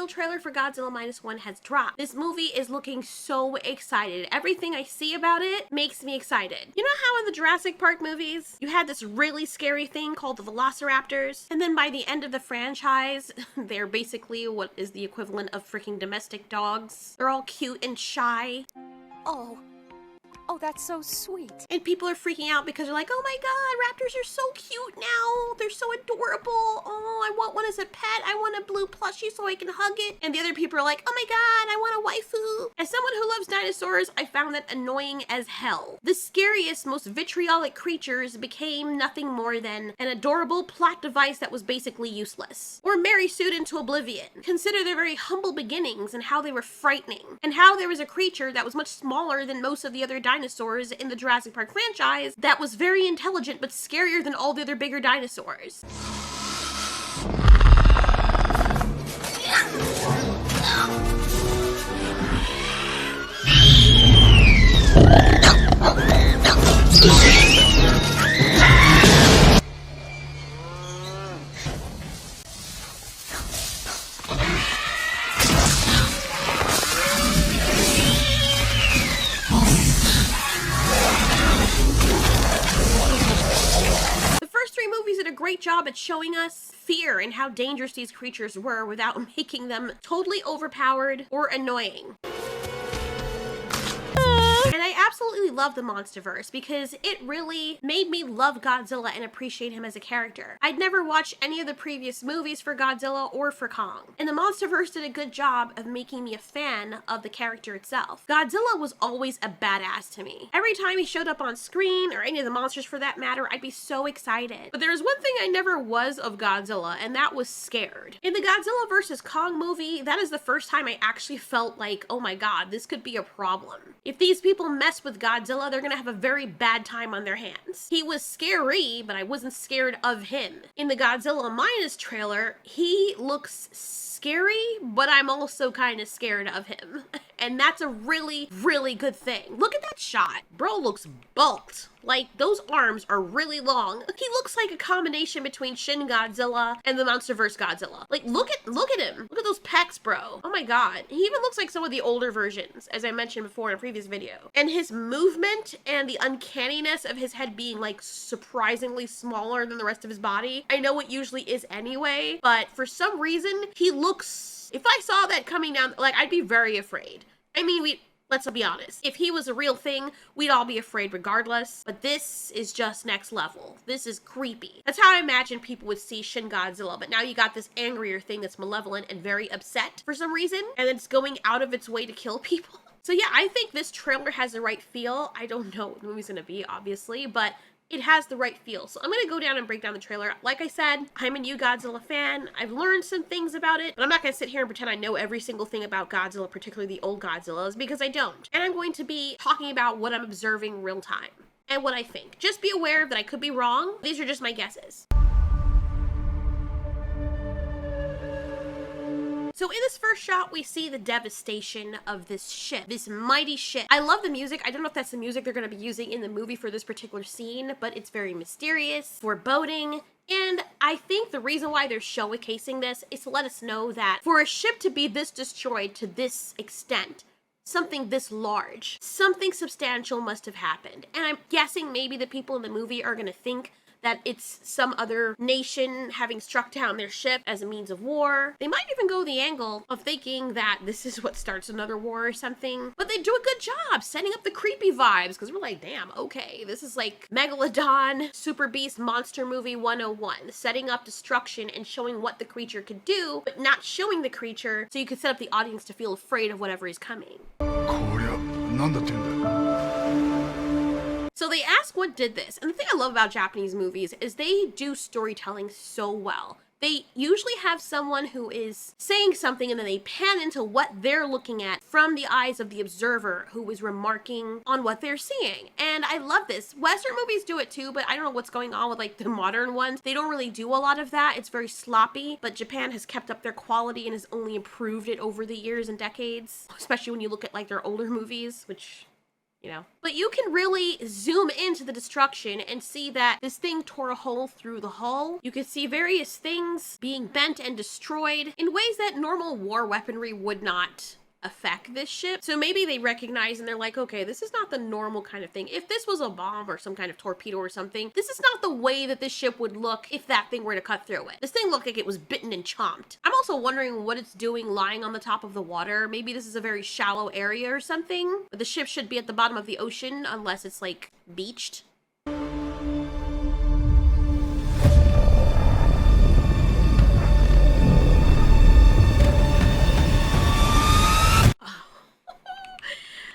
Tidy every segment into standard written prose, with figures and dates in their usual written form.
official trailer for Godzilla Minus One has dropped. This movie is looking so excited. Everything I see about it makes me excited. You know how in the Jurassic Park movies, you had this really scary thing called the Velociraptors, and then by the end of the franchise, they're basically what is the equivalent of freaking domestic dogs. They're all cute and shy. Oh, that's so sweet. And people are freaking out because they're like, oh my god, raptors are so cute now. They're so adorable. Oh, I want one as a pet. I want a blue plushie so I can hug it. And the other people are like, oh my god, I want a waifu. As someone who loves dinosaurs, I found that annoying as hell. The scariest, most vitriolic creatures became nothing more than an adorable plot device that was basically useless. Or Mary Sued into oblivion. Consider their very humble beginnings and how they were frightening. And how there was a creature that was much smaller than most of the other dinosaurs in the Jurassic Park franchise that was very intelligent but scarier than all the other bigger dinosaurs. Great job at showing us fear and how dangerous these creatures were without making them totally overpowered or annoying. And I absolutely love the Monsterverse because it really made me love Godzilla and appreciate him as a character. I'd never watched any of the previous movies for Godzilla or for Kong, and the Monsterverse did a good job of making me a fan of the character itself. Godzilla was always a badass to me. Every time he showed up on screen, or any of the monsters for that matter, I'd be so excited. But there's one thing I never was of Godzilla, and that was scared. In the Godzilla vs. Kong movie, that is the first time I actually felt like, oh my god, this could be a problem. If these people mess with Godzilla, they're gonna have a very bad time on their hands. He was scary, but I wasn't scared of him. In the Godzilla Minus trailer, he looks scary, but I'm also kind of scared of him. And that's a really, really good thing. Look at that shot. Bro looks bulked. Like, those arms are really long. He looks like a combination between Shin Godzilla and the Monsterverse Godzilla. Like, look at him. Look at those pecs, bro. Oh my god. He even looks like some of the older versions, as I mentioned before in a previous video. And his movement and the uncanniness of his head being, like, surprisingly smaller than the rest of his body. I know it usually is anyway, but for some reason, he looks... If I saw that coming down, like, I'd be very afraid. I mean, let's be honest. If he was a real thing, we'd all be afraid regardless. But this is just next level. This is creepy. That's how I imagine people would see Shin Godzilla. But now you got this angrier thing that's malevolent and very upset for some reason. And it's going out of its way to kill people. So yeah, I think this trailer has the right feel. I don't know what the movie's gonna be, obviously, but it has the right feel. So I'm gonna go down and break down the trailer. Like I said, I'm a new Godzilla fan. I've learned some things about it, but I'm not gonna sit here and pretend I know every single thing about Godzilla, particularly the old Godzillas, because I don't. And I'm going to be talking about what I'm observing real time and what I think. Just be aware that I could be wrong. These are just my guesses. So in this first shot, we see the devastation of this ship, this mighty ship. I love the music. I don't know if that's the music they're going to be using in the movie for this particular scene, but it's very mysterious, foreboding, and I think the reason why they're showcasing this is to let us know that for a ship to be this destroyed to this extent, something this large, something substantial must have happened. And I'm guessing maybe the people in the movie are going to think that it's some other nation having struck down their ship as a means of war. They might even go the angle of thinking that this is what starts another war or something. But they do a good job setting up the creepy vibes because we're like, damn, okay, this is like Megalodon, Super Beast Monster Movie 101. Setting up destruction and showing what the creature could do, but not showing the creature so you can set up the audience to feel afraid of whatever is coming. So they ask what did this, and the thing I love about Japanese movies is they do storytelling so well. They usually have someone who is saying something and then they pan into what they're looking at from the eyes of the observer who is remarking on what they're seeing. And I love this. Western movies do it too, but I don't know what's going on with like the modern ones. They don't really do a lot of that. It's very sloppy, but Japan has kept up their quality and has only improved it over the years and decades, especially when you look at like their older movies, which you know. But you can really zoom into the destruction and see that this thing tore a hole through the hull. You can see various things being bent and destroyed in ways that normal war weaponry would not affect this ship. So maybe they recognize and they're like, okay, this is not the normal kind of thing. If this was a bomb or some kind of torpedo or something, this is not the way that this ship would look if that thing were to cut through it. This thing looked like it was bitten and chomped. I'm also wondering what it's doing lying on the top of the water. Maybe this is a very shallow area or something. But the ship should be at the bottom of the ocean unless it's like beached.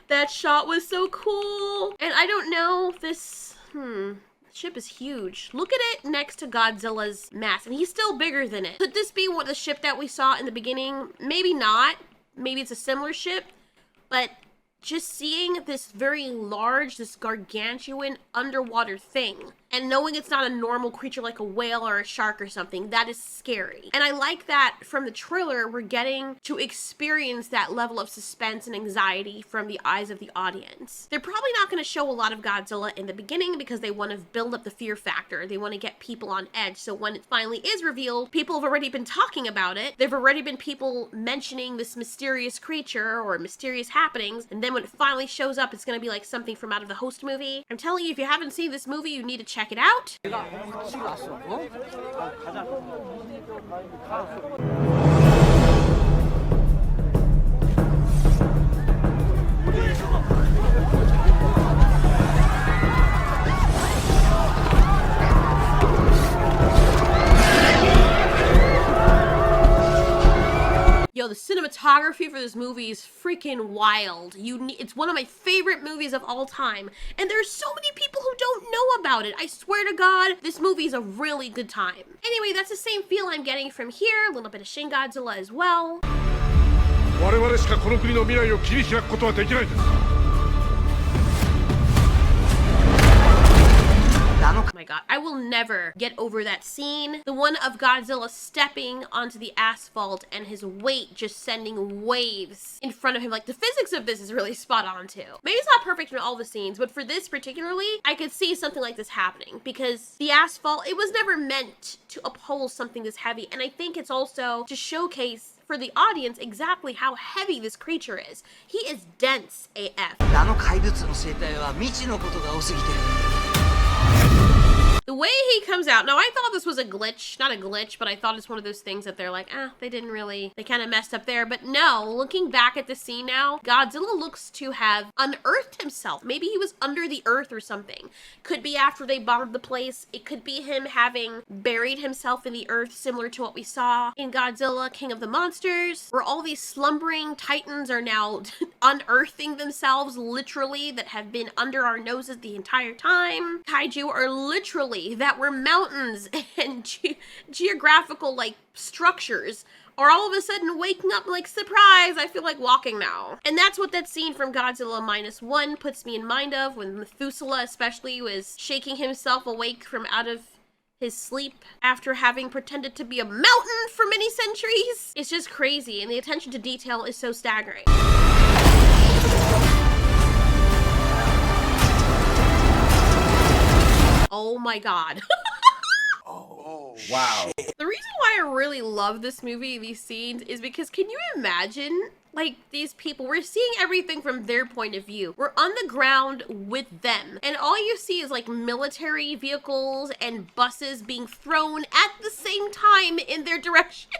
That shot was so cool. And I don't know, this ship is huge. Look at it next to Godzilla's mass, and he's still bigger than it. Could this be what the ship that we saw in the beginning? Maybe not. Maybe it's a similar ship, but just seeing this very large, this gargantuan underwater thing, and knowing it's not a normal creature like a whale or a shark or something, that is scary. And I like that from the trailer, we're getting to experience that level of suspense and anxiety from the eyes of the audience. They're probably not going to show a lot of Godzilla in the beginning because they want to build up the fear factor. They want to get people on edge. So when it finally is revealed, people have already been talking about it. There've already been people mentioning this mysterious creature or mysterious happenings. And then when it finally shows up, it's going to be like something from out of the Host movie. I'm telling you, if you haven't seen this movie, you need to check it out. Yo, the cinematography for this movie is freaking wild. It's one of my favorite movies of all time. And there's so many people who don't know about it. I swear to God, this movie is a really good time. Anyway, that's the same feel I'm getting from here. A little bit of Shin Godzilla as well. Oh my god, I will never get over that scene. The one of Godzilla stepping onto the asphalt and his weight just sending waves in front of him. Like, the physics of this is really spot on too. Maybe it's not perfect in all the scenes, but for this particularly, I could see something like this happening because the asphalt, it was never meant to uphold something this heavy. And I think it's also to showcase for the audience exactly how heavy this creature is. He is dense AF. The way he comes out, now I thought this was a glitch, not a glitch, but I thought it's one of those things that they're like, they kind of messed up there. But no, looking back at the scene now, Godzilla looks to have unearthed himself. Maybe he was under the earth or something. Could be after they bombed the place. It could be him having buried himself in the earth, similar to what we saw in Godzilla, King of the Monsters, where all these slumbering titans are now unearthing themselves, literally, that have been under our noses the entire time. Kaiju are literally that were mountains and geographical like structures are all of a sudden waking up like, surprise, I feel like walking now. And that's what that scene from Godzilla Minus One puts me in mind of, when Methuselah especially was shaking himself awake from out of his sleep after having pretended to be a mountain for many centuries. It's just crazy, and the attention to detail is so staggering. Oh my god. Oh, wow. The reason why I really love this movie, these scenes, is because can you imagine, like, these people, we're seeing everything from their point of view. We're on the ground with them. And all you see is like military vehicles and buses being thrown at the same time in their direction.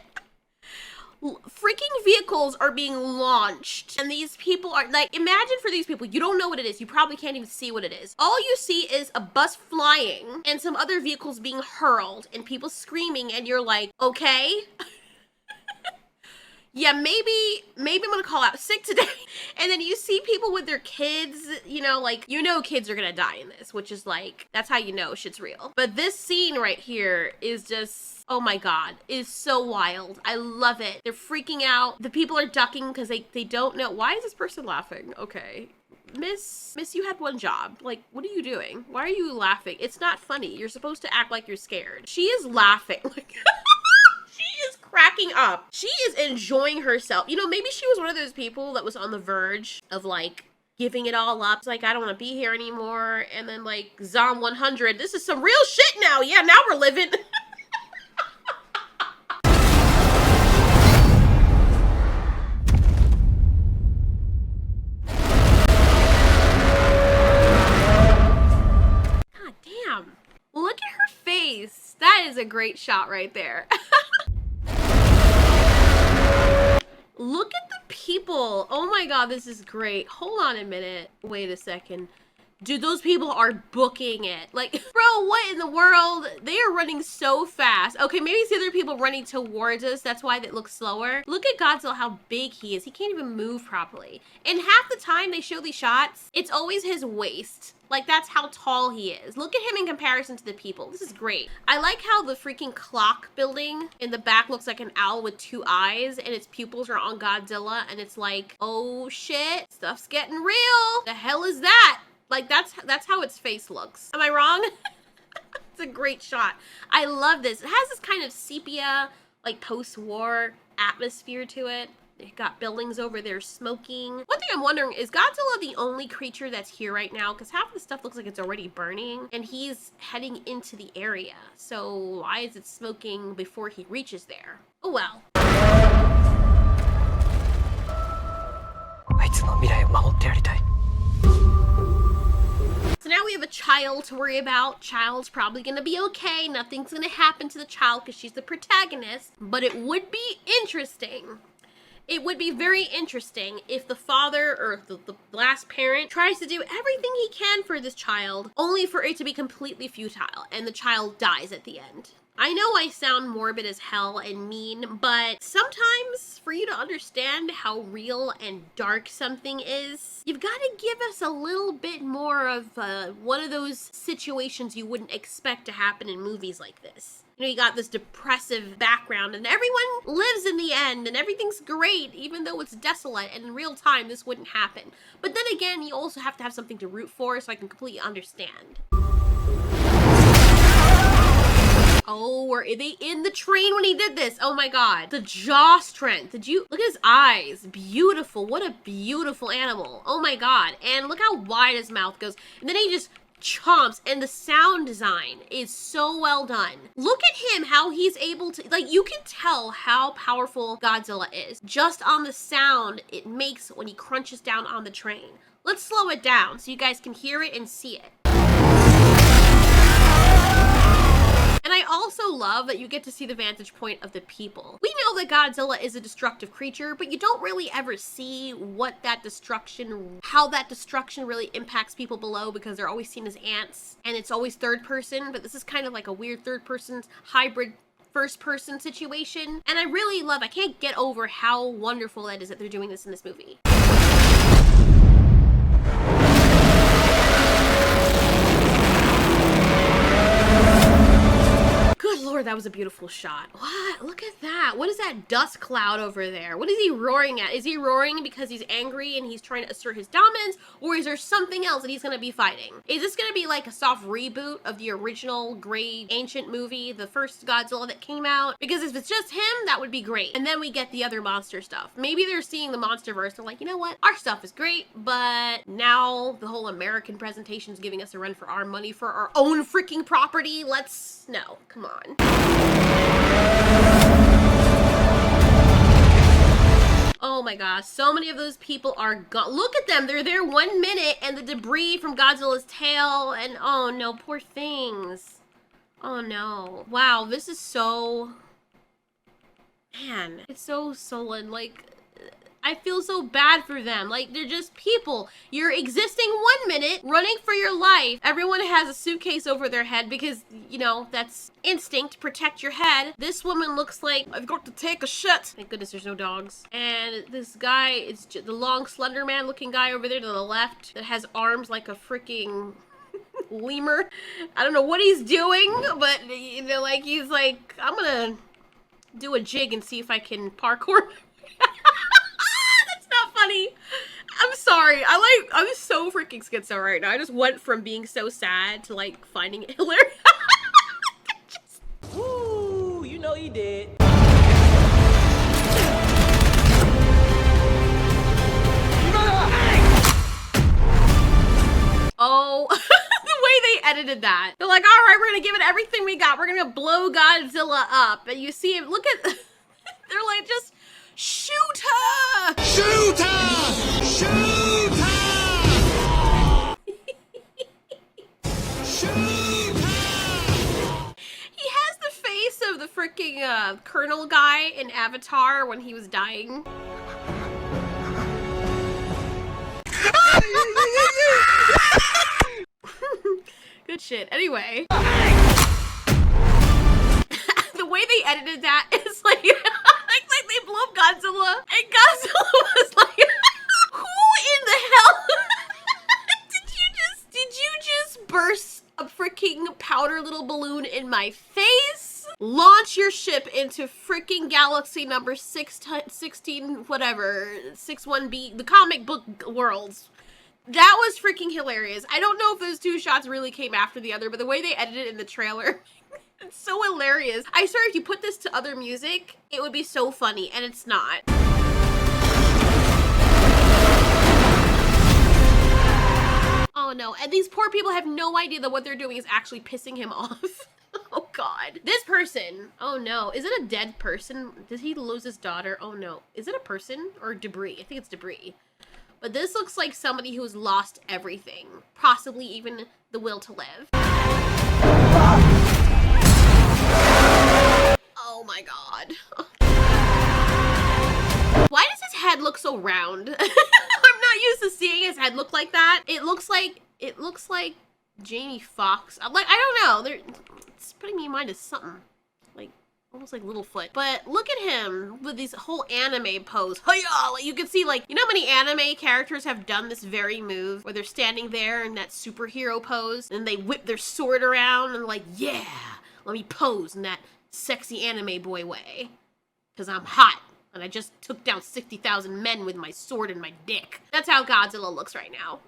Freaking vehicles are being launched, and these people are like, imagine for these people, you don't know what it is, you probably can't even see what it is. All you see is a bus flying and some other vehicles being hurled and people screaming, and you're like, okay. Yeah, maybe I'm gonna call out sick today. And then you see people with their kids, kids are gonna die in this, which is like, that's how you know shit's real. But this scene right here is just, oh my god, is so wild. I love it. They're freaking out. The people are ducking because they don't know. Why is this person laughing? Okay. Miss, you had one job. Like, what are you doing? Why are you laughing? It's not funny. You're supposed to act like you're scared. She is laughing. Like, she is cracking up. She is enjoying herself. You know, maybe she was one of those people that was on the verge of like giving it all up. It's like, I don't want to be here anymore. And then like Zom 100, this is some real shit now. Yeah, now we're living. God damn. Look at her face. That is a great shot right there. Look at the people. Oh my god, this is great. Hold on a minute. Wait a second. Dude, those people are booking it. Like, bro, what in the world? They are running so fast. Okay, maybe it's the other people running towards us. That's why it looks slower. Look at Godzilla, how big he is. He can't even move properly. And half the time they show these shots, it's always his waist. Like, that's how tall he is. Look at him in comparison to the people. This is great. I like how the freaking clock building in the back looks like an owl with 2 eyes and its pupils are on Godzilla and it's like, oh shit, stuff's getting real. The hell is that? Like, that's how its face looks. Am I wrong? It's a great shot. I love this. It has this kind of sepia, like post-war atmosphere to it. They got buildings over there smoking. One thing I'm wondering, is Godzilla the only creature that's here right now? Because half of the stuff looks like it's already burning and he's heading into the area. So why is it smoking before he reaches there? Oh well. So now we have a child to worry about. Child's probably gonna be okay. Nothing's gonna happen to the child because she's the protagonist. But it would be interesting. It would be very interesting if the father or the last parent tries to do everything he can for this child, only for it to be completely futile and the child dies at the end. I know I sound morbid as hell and mean, but sometimes for you to understand how real and dark something is, you've got to give us a little bit more of one of those situations you wouldn't expect to happen in movies like this. You know, you got this depressive background and everyone lives in the end and everything's great, even though it's desolate, and in real time this wouldn't happen. But then again, you also have to have something to root for, so I can completely understand. Oh, were they in the train when he did this? Oh my god. The jaw strength. Did you look at his eyes? Beautiful. What a beautiful animal. Oh my god. And look how wide his mouth goes. And then he just chomps, and the sound design is so well done. Look at him, how he's able to, like, you can tell how powerful Godzilla is just on the sound it makes when he crunches down on the train. Let's slow it down so you guys can hear it and see it. And I also love that you get to see the vantage point of the people. We know that Godzilla is a destructive creature, but you don't really ever see what that destruction, how that destruction really impacts people below, because they're always seen as ants and it's always third person, but this is kind of like a weird third person hybrid first person situation. And I really love, I can't get over how wonderful that is that they're doing this in this movie. Good lord, that was a beautiful shot. What? Look at that. What is that dust cloud over there? What is he roaring at? Is he roaring because he's angry and he's trying to assert his dominance? Or is there something else that he's gonna be fighting? Is this gonna be like a soft reboot of the original great ancient movie, the first Godzilla that came out? Because if it's just him, that would be great. And then we get the other monster stuff. Maybe they're seeing the MonsterVerse. They're like, you know what? Our stuff is great, but now the whole American presentation is giving us a run for our money for our own freaking property. Let's, no, come on. Oh my gosh, so many of those people are gone. Look at them, they're there 1 minute and the debris from Godzilla's tail, and oh no, poor things. Oh no. Wow, this is so, man, it's so sullen. Like, I feel so bad for them. Like, they're just people. You're existing 1 minute, running for your life. Everyone has a suitcase over their head because, you know, that's instinct. Protect your head. This woman looks like, I've got to take a shit. Thank goodness there's no dogs. And this guy is just the long, slender man looking guy over there to the left that has arms like a freaking lemur. I don't know what he's doing, but, you know, like, he's like, I'm gonna do a jig and see if I can parkour. Funny. I'm sorry. I'm so freaking schizo right now. I just went from being so sad to like finding it hilarious. Ooh, you know you did. Oh, the way they edited that. They're like, all right, we're gonna give it everything we got. We're gonna blow Godzilla up. And you see him, look at, they're like, just shoot her! Shoot her! Shoot her! Shoot her! He has the face of the freaking Colonel guy in Avatar when he was dying. Good shit. Anyway. The way they edited that is like, like they blew up Godzilla, and Godzilla was like, who in the hell did you just burst a freaking powder little balloon in my face? Launch your ship into freaking galaxy number 16, whatever, 61B, the comic book worlds. That was freaking hilarious. I don't know if those two shots really came after the other, but the way they edited it in the trailer, it's so hilarious. I swear if you put this to other music, it would be so funny, and it's not. Oh no, and these poor people have no idea that what they're doing is actually pissing him off. Oh god. This person, oh no, is it a dead person? Did he lose his daughter? Oh no. Is it a person or debris? I think it's debris. But this looks like somebody who's lost everything, possibly even the will to live. Oh my god. Why does his head look so round? I'm not used to seeing his head look like that. It looks like Jamie Foxx. I don't know. It's putting me in mind of something. Like, almost like Littlefoot. But look at him with this whole anime pose. Hi-ya! Like, you can see, like, you know how many anime characters have done this very move where they're standing there in that superhero pose and they whip their sword around and like, yeah, let me pose in that sexy anime boy way. Because I'm hot and I just took down 60,000 men with my sword and my dick. That's how Godzilla looks right now.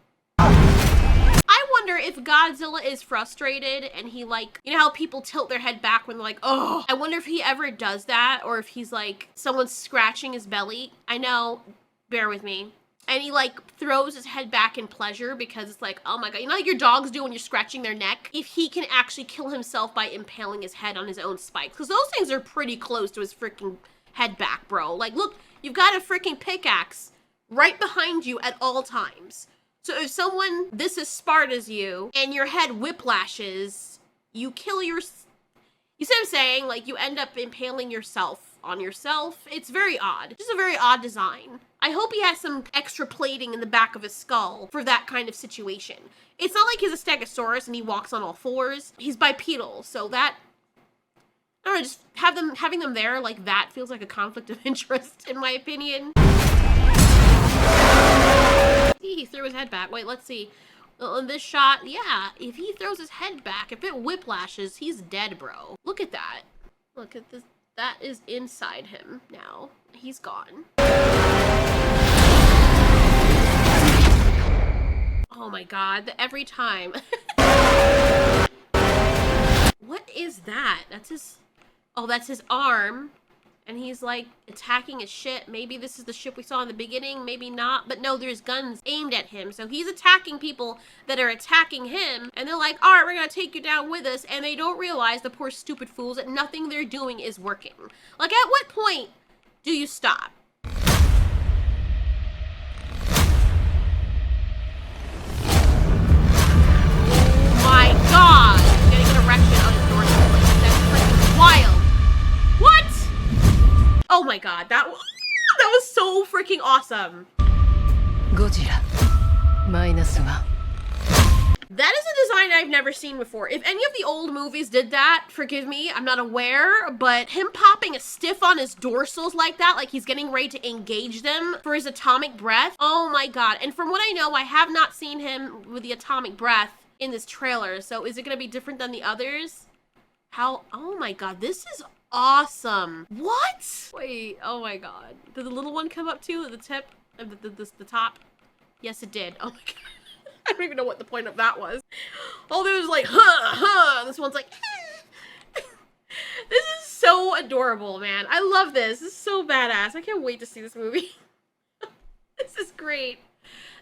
I wonder if Godzilla is frustrated and he, like, you know how people tilt their head back when they're like, oh, I wonder if he ever does that, or if he's like, someone's scratching his belly. I know, bear with me. And he, like, throws his head back in pleasure because it's like, oh my god, you know like your dogs do when you're scratching their neck? If he can actually kill himself by impaling his head on his own spikes, because those things are pretty close to his freaking head back, bro. Like, look, you've got a freaking pickaxe right behind you at all times. So if someone this as smart as you and your head whiplashes, you kill your... You see what I'm saying? Like, you end up impaling yourself on yourself. It's very odd. Just a very odd design. I hope he has some extra plating in the back of his skull for that kind of situation. It's not like he's a stegosaurus and he walks on all fours. He's bipedal, so that... I don't know, just having them there like that feels like a conflict of interest, in my opinion. He threw his head back. Wait, let's see. In this shot, yeah, if he throws his head back, if it whiplashes, he's dead, bro. Look at that. Look at this. That is inside him now. He's gone. Oh my god, every time. What is that? That's his... Oh, that's his arm. And he's like attacking a ship. Maybe this is the ship we saw in the beginning, maybe not. But no, there's guns aimed at him. So he's attacking people that are attacking him. And they're like, all right, we're gonna take you down with us. And they don't realize, the poor stupid fools, that nothing they're doing is working. Like, at what point do you stop? Oh my god! He's getting an erection on his doorstep. That's freaking wild. What? Oh my god, that was so freaking awesome. GODZILLA minus one. That is a design I've never seen before. If any of the old movies did that, forgive me, I'm not aware, but him popping a stiff on his dorsals like that, like he's getting ready to engage them for his atomic breath. Oh my god. And from what I know, I have not seen him with the atomic breath in this trailer. So is it going to be different than the others? How? Oh my god, this is awesome. What? Wait, oh my god. Did the little one come up too at the tip? The top? Yes, it did. Oh my god. I don't even know what the point of that was. Oh, there was like, huh. This one's like, This is so adorable, man. I love this. This is so badass. I can't wait to see this movie. This is great.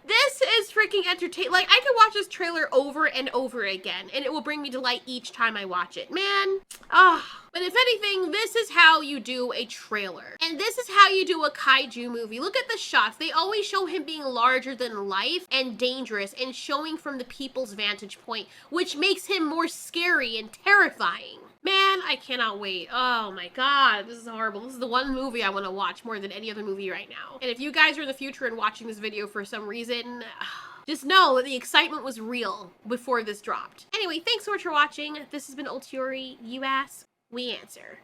This is freaking entertaining. Like, I could watch this trailer over and over again, and it will bring me delight each time I watch it. Man, But if anything, this is how you do a trailer. And this is how you do a kaiju movie. Look at the shots. They always show him being larger than life and dangerous and showing from the people's vantage point, which makes him more scary and terrifying. Man, I cannot wait. Oh my god, this is horrible. This is the one movie I want to watch more than any other movie right now. And if you guys are in the future and watching this video for some reason, just know that the excitement was real before this dropped. Anyway, thanks so much for watching. This has been Ultiori. You ask, we answer.